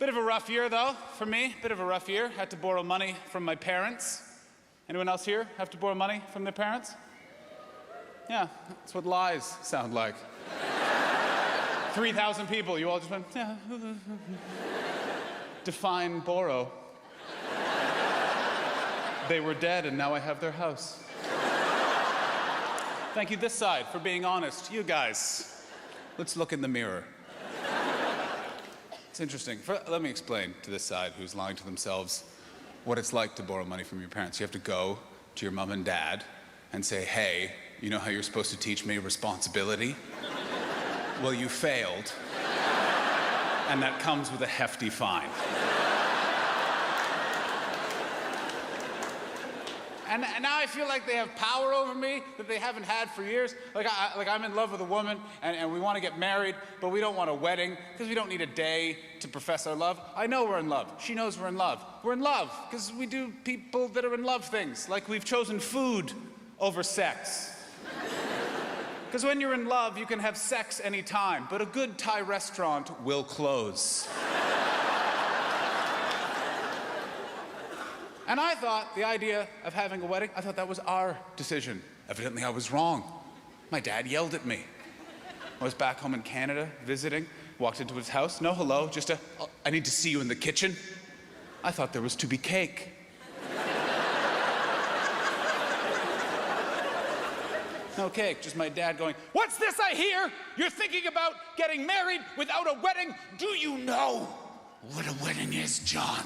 Bit of a rough year, though, for me. Bit of a rough year. Had to borrow money from my parents. Anyone else here have to borrow money from their parents? Yeah, that's what lies sound like. 3,000 people, you all just went, yeah. Define borrow. They were dead and now I have their house. Thank you, this side, for being honest. You guys, let's look in the mirror. It's interesting. Let me explain to this side who's lying to themselves what it's like to borrow money from your parents. You have to go to your mom and dad and say, hey, you know how you're supposed to teach me responsibility? Well, you failed. And that comes with a hefty fine. And now I feel like they have power over me that they haven't had for years. Like I'm in love with a woman, and we want to get married, but we don't want a wedding because we don't need a day to profess our love. I know we're in love. She knows we're in love. We're in love because we do people that are in love things, like we've chosen food over sex. Because when you're in love, you can have sex anytime, but a good Thai restaurant will close. And I thought the idea of having a wedding, I thought that was our decision. Evidently, I was wrong. My dad yelled at me. I was back home in Canada visiting, walked into his house. No hello, just I need to see you in the kitchen. I thought there was to be cake. No cake, just my dad going, what's this I hear? You're thinking about getting married without a wedding? Do you know what a wedding is, John?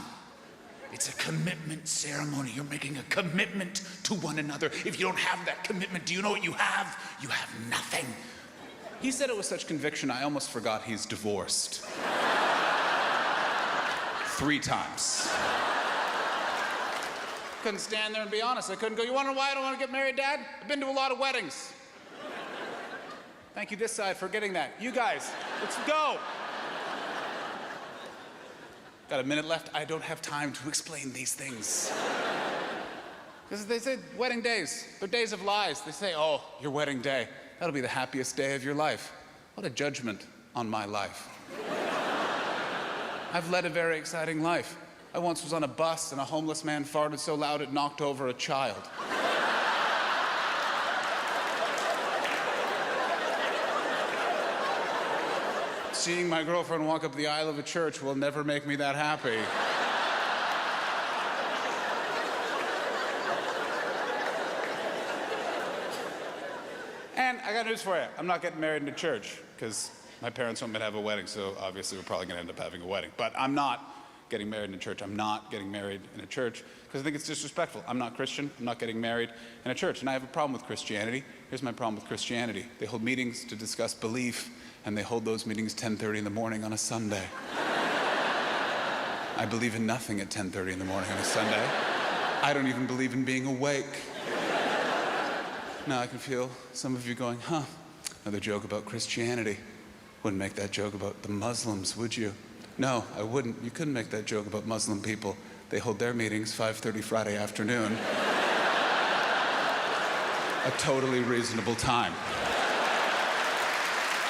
It's a commitment ceremony. You're making a commitment to one another. If you don't have that commitment, do you know what you have? You have nothing. He said it with such conviction, I almost forgot he's divorced. 3 times. Couldn't stand there and be honest. I couldn't go, you wanna know why I don't wanna get married, Dad? I've been to a lot of weddings. Thank you, this side, for getting that. You guys, let's go. Got a minute left. I don't have time to explain these things. Because they say wedding days, they're days of lies. They say, oh, your wedding day, that'll be the happiest day of your life. What a judgment on my life. I've led a very exciting life. I once was on a bus and a homeless man farted so loud it knocked over a child. Seeing my girlfriend walk up the aisle of a church will never make me that happy. And I got news for you. I'm not getting married in a church, because my parents want me to have a wedding, so obviously we're probably gonna end up having a wedding. But I'm not getting married in a church. I'm not getting married in a church, because I think it's disrespectful. I'm not Christian. I'm not getting married in a church. And I have a problem with Christianity. Here's my problem with Christianity. They hold meetings to discuss belief, and they hold those meetings 10:30 in the morning on a Sunday. I believe in nothing at 10:30 in the morning on a Sunday. I don't even believe in being awake. Now I can feel some of you going, huh, another joke about Christianity. Wouldn't make that joke about the Muslims, would you? No, I wouldn't. You couldn't make that joke about Muslim people. They hold their meetings 5:30 Friday afternoon. A totally reasonable time.